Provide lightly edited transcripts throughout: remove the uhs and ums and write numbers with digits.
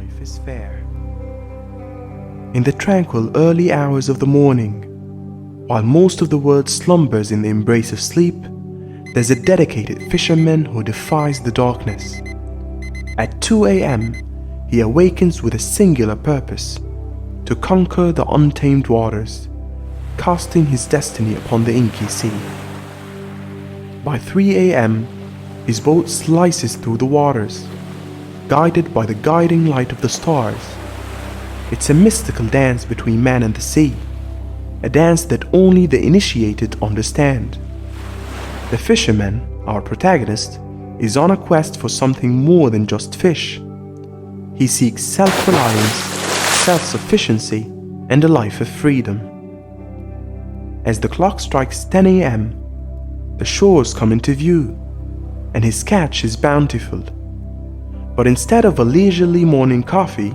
life is fair. In the tranquil early hours of the morning, while most of the world slumbers in the embrace of sleep, there's a dedicated fisherman who defies the darkness. At 2 a.m., he awakens with a singular purpose: to conquer the untamed waters, casting his destiny upon the inky sea. By 3 a.m., his boat slices through the waters, guided by the guiding light of the stars. It's a mystical dance between man and the sea, a dance that only the initiated understand. The fisherman, our protagonist, is on a quest for something more than just fish. He seeks self-reliance, self-sufficiency, and a life of freedom. As the clock strikes 10 a.m., the shores come into view, and his catch is bountiful. But instead of a leisurely morning coffee,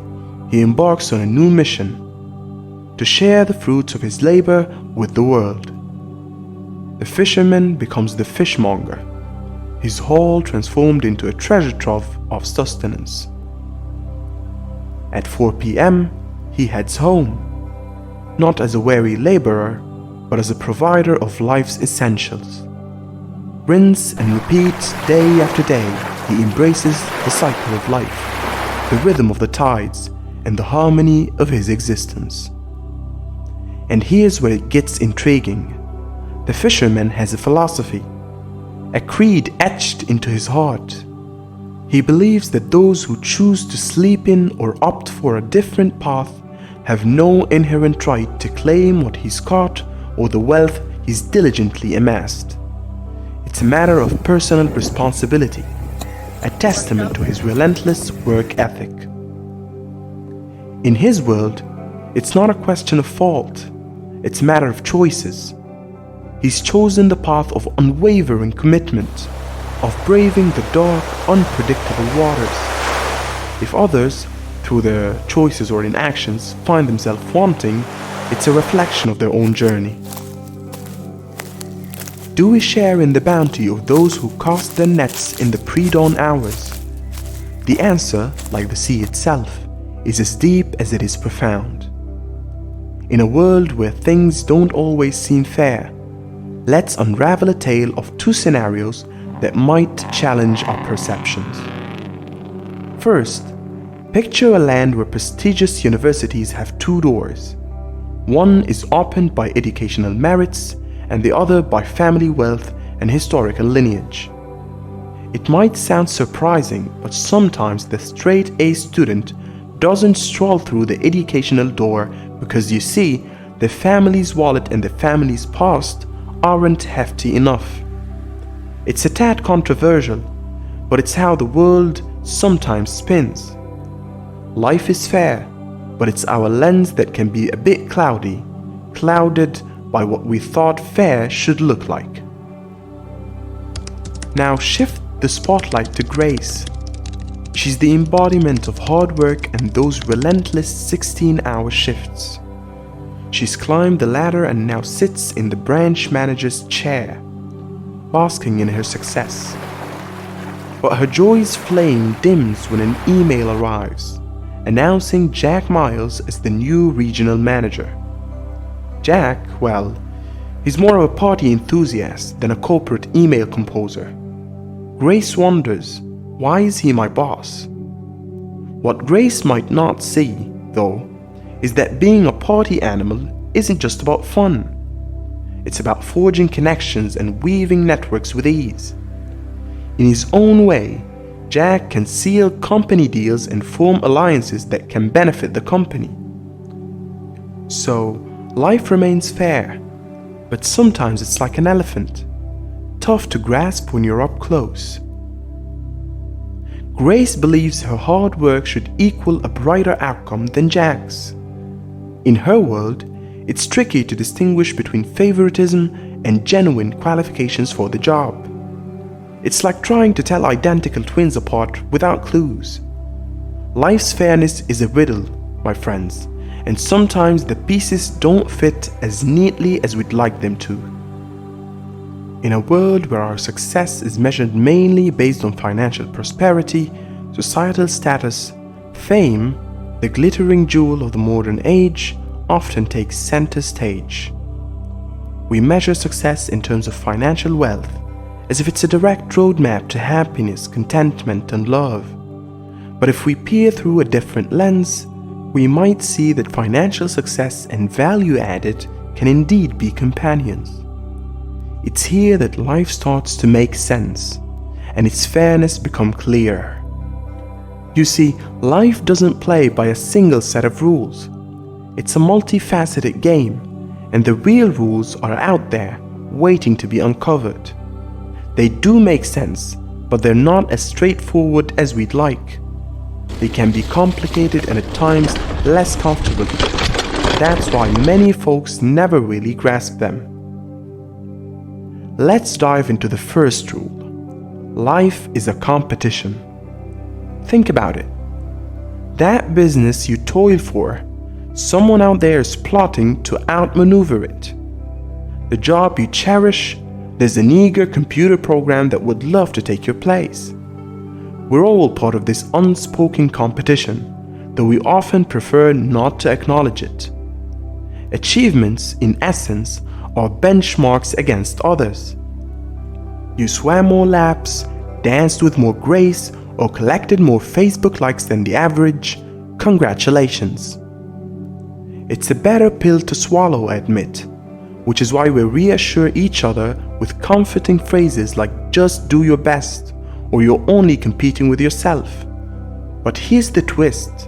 he embarks on a new mission: to share the fruits of his labor with the world. The fisherman becomes the fishmonger, his haul transformed into a treasure trove of sustenance. At 4 p.m., he heads home, not as a weary laborer, but as a provider of life's essentials. Rinse and repeat day after day, he embraces the cycle of life, the rhythm of the tides, and the harmony of his existence. And here's where it gets intriguing. The fisherman has a philosophy, a creed etched into his heart. He believes that those who choose to sleep in or opt for a different path have no inherent right to claim what he's caught or the wealth he's diligently amassed. It's a matter of personal responsibility, a testament to his relentless work ethic. In his world, it's not a question of fault, it's a matter of choices. He's chosen the path of unwavering commitment, of braving the dark, unpredictable waters. If others, through their choices or inactions, find themselves wanting, it's a reflection of their own journey. Do we share in the bounty of those who cast their nets in the pre-dawn hours? The answer, like the sea itself, is as deep as it is profound. In a world where things don't always seem fair, let's unravel a tale of two scenarios that might challenge our perceptions. First, picture a land where prestigious universities have two doors. One is opened by educational merits, and the other by family wealth and historical lineage. It might sound surprising, but sometimes the straight A student doesn't stroll through the educational door because, you see, the family's wallet and the family's past aren't hefty enough. It's a tad controversial, but it's how the world sometimes spins. Life is fair, but it's our lens that can be a bit clouded by what we thought fair should look like. Now shift the spotlight to Grace. She's the embodiment of hard work and those relentless 16-hour shifts. She's climbed the ladder and now sits in the branch manager's chair, basking in her success. But her joy's flame dims when an email arrives, announcing Jack Miles as the new regional manager. Jack, well, he's more of a party enthusiast than a corporate email composer. Grace wonders, why is he my boss? What Grace might not see, though, is that being a party animal isn't just about fun. It's about forging connections and weaving networks with ease. In his own way, Jack can seal company deals and form alliances that can benefit the company. So, life remains fair, but sometimes it's like an elephant, tough to grasp when you're up close. Grace believes her hard work should equal a brighter outcome than Jack's. In her world, it's tricky to distinguish between favoritism and genuine qualifications for the job. It's like trying to tell identical twins apart without clues. Life's fairness is a riddle, my friends, and sometimes the pieces don't fit as neatly as we'd like them to. In a world where our success is measured mainly based on financial prosperity, societal status, Fame, the glittering jewel of the modern age, often takes center stage. We measure success in terms of financial wealth, as if it's a direct roadmap to happiness, contentment, and love. But if we peer through a different lens, we might see that financial success and value added can indeed be companions. It's here that life starts to make sense, and its fairness become clear. You see, life doesn't play by a single set of rules. It's a multifaceted game, and the real rules are out there, waiting to be uncovered. They do make sense, but they're not as straightforward as we'd like. They can be complicated and at times less comfortable. That's why many folks never really grasp them. Let's dive into the first rule. Life is a competition. Think about it. That business you toil for, someone out there is plotting to outmaneuver it. The job you cherish, there's an eager computer program that would love to take your place. We're all part of this unspoken competition, though we often prefer not to acknowledge it. Achievements, in essence, are benchmarks against others. You swam more laps, danced with more grace, or collected more Facebook likes than the average. Congratulations. It's a better pill to swallow, I admit, which is why we reassure each other with comforting phrases like "just do your best" or "you're only competing with yourself." But here's the twist.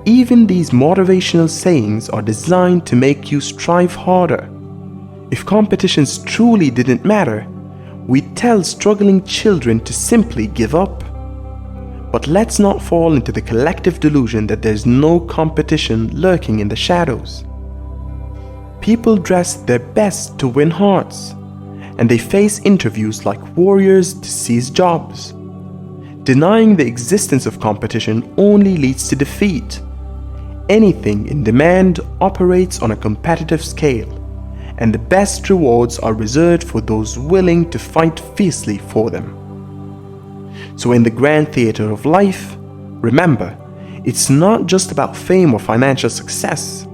Even these motivational sayings are designed to make you strive harder. If competitions truly didn't matter, we'd tell struggling children to simply give up. But let's not fall into the collective delusion that there's no competition lurking in the shadows. People dress their best to win hearts, and they face interviews like warriors to seize jobs. Denying the existence of competition only leads to defeat. Anything in demand operates on a competitive scale, and the best rewards are reserved for those willing to fight fiercely for them. So in the grand theater of life, remember, it's not just about fame or financial success.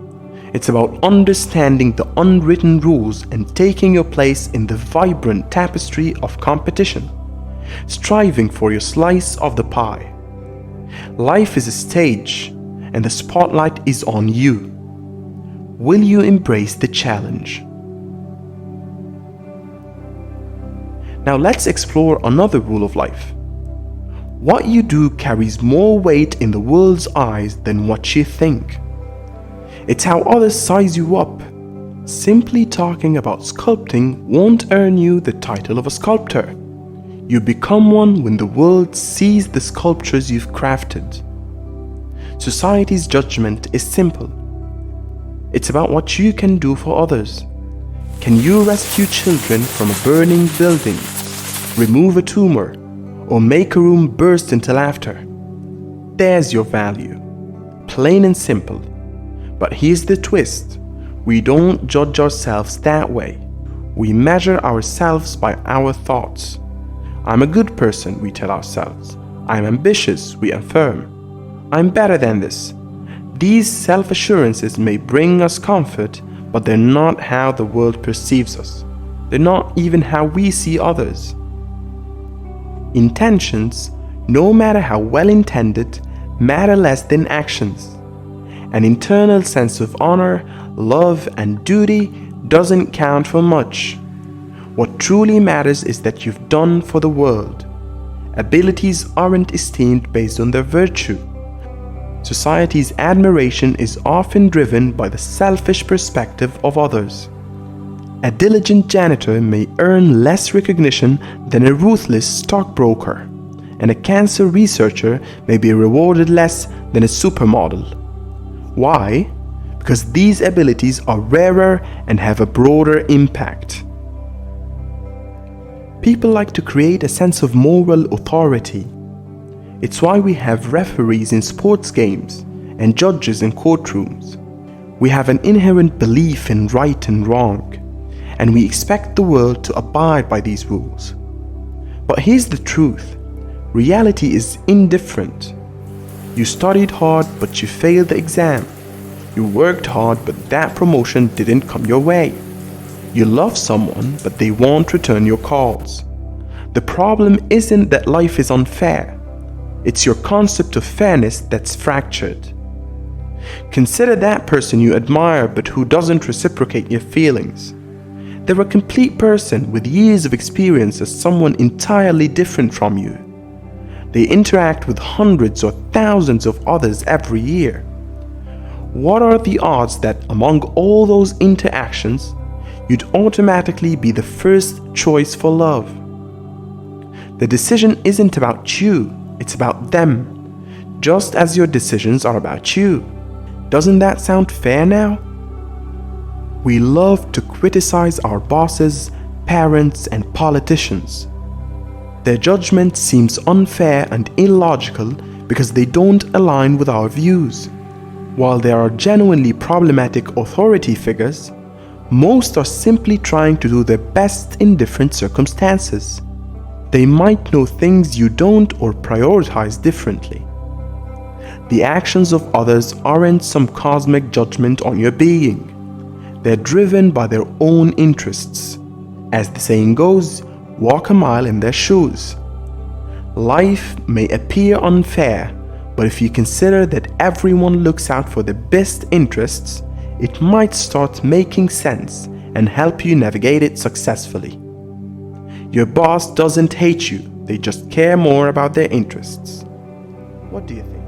It's about understanding the unwritten rules and taking your place in the vibrant tapestry of competition, striving for your slice of the pie. Life is a stage, and the spotlight is on you. Will you embrace the challenge? Now let's explore another rule of life. What you do carries more weight in the world's eyes than what you think. It's how others size you up. Simply talking about sculpting won't earn you the title of a sculptor. You become one when the world sees the sculptures you've crafted. Society's judgment is simple. It's about what you can do for others. Can you rescue children from a burning building, remove a tumor, or make a room burst into laughter? There's your value. Plain and simple. But here's the twist. We don't judge ourselves that way. We measure ourselves by our thoughts. I'm a good person, we tell ourselves. I'm ambitious, we affirm. I'm better than this. These self-assurances may bring us comfort, but they're not how the world perceives us. They're not even how we see others. Intentions, no matter how well intended, matter less than actions. An internal sense of honor, love, and duty doesn't count for much. What truly matters is that you've done for the world. Abilities aren't esteemed based on their virtue. Society's admiration is often driven by the selfish perspective of others. A diligent janitor may earn less recognition than a ruthless stockbroker, and a cancer researcher may be rewarded less than a supermodel. Why? Because these abilities are rarer and have a broader impact. People like to create a sense of moral authority. It's why we have referees in sports games and judges in courtrooms. We have an inherent belief in right and wrong, and we expect the world to abide by these rules. But here's the truth. Reality is indifferent. You studied hard, but you failed the exam. You worked hard, but that promotion didn't come your way. You love someone, but they won't return your calls. The problem isn't that life is unfair. It's your concept of fairness that's fractured. Consider that person you admire but who doesn't reciprocate your feelings. They're a complete person with years of experience as someone entirely different from you. They interact with hundreds or thousands of others every year. What are the odds that among all those interactions, you'd automatically be the first choice for love? The decision isn't about you, it's about them, just as your decisions are about you. Doesn't that sound fair now? We love to criticize our bosses, parents, and politicians. Their judgment seems unfair and illogical because they don't align with our views. While there are genuinely problematic authority figures, most are simply trying to do their best in different circumstances. They might know things you don't or prioritize differently. The actions of others aren't some cosmic judgment on your being. They're driven by their own interests. As the saying goes, walk a mile in their shoes. Life may appear unfair, but if you consider that everyone looks out for their best interests, it might start making sense and help you navigate it successfully. Your boss doesn't hate you, they just care more about their interests. What do you think?